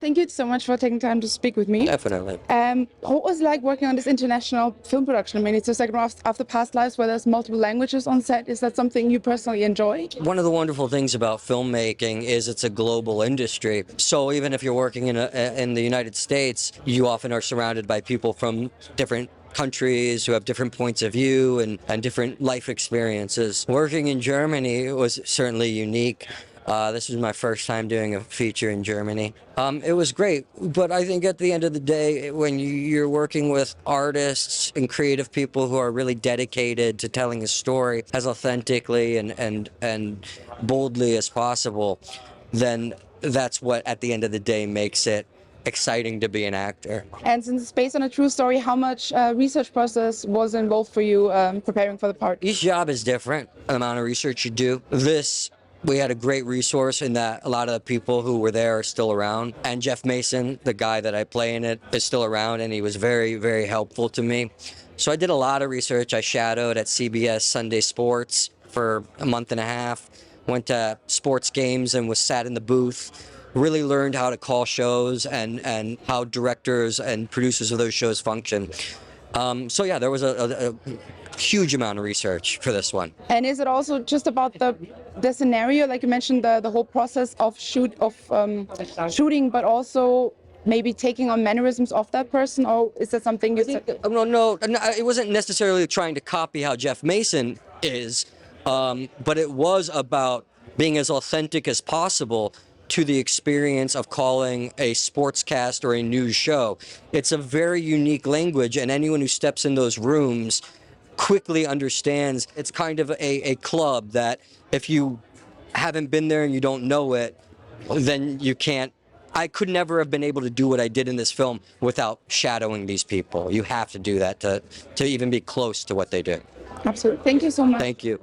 Thank you so much for taking time to speak with me. Definitely. What was it like working on this international film production? I mean, it's the second after Past Lives where there's multiple languages on set. Is that something you personally enjoy? One of the wonderful things about filmmaking is it's a global industry. So even if you're working in the United States, you often are surrounded by people from different countries who have different points of view and different life experiences. Working in Germany was certainly unique. This was my first time doing a feature in Germany. It was great, but I think at the end of the day, when you're working with artists and creative people who are really dedicated to telling a story as authentically and boldly as possible, then that's what at the end of the day makes it exciting to be an actor. And since it's based on a true story, how much research process was involved for you preparing for the part? Each job is different, the amount of research you do. We had a great resource in that a lot of the people who were there are still around. And Jeff Mason, the guy that I play in it, is still around, and he was very, very helpful to me. So I did a lot of research. I shadowed at CBS Sunday Sports for a month and a half, went to sports games and was sat in the booth. Really learned how to call shows and how directors and producers of those shows function. So yeah, there was a huge amount of research for this one. And is it also just about the scenario, like you mentioned, the whole process of shooting, but also maybe taking on mannerisms of that person, or is that something you said? No, it wasn't necessarily trying to copy how Jeff Mason is, but it was about being as authentic as possible to the experience of calling a sportscast or a news show. It's a very unique language, and anyone who steps in those rooms quickly understands it's kind of a club that if you haven't been there and you don't know it, then you can't. I could never have been able to do what I did in this film without shadowing these people. You have to do that to even be close to what they do. Absolutely. Thank you so much. Thank you.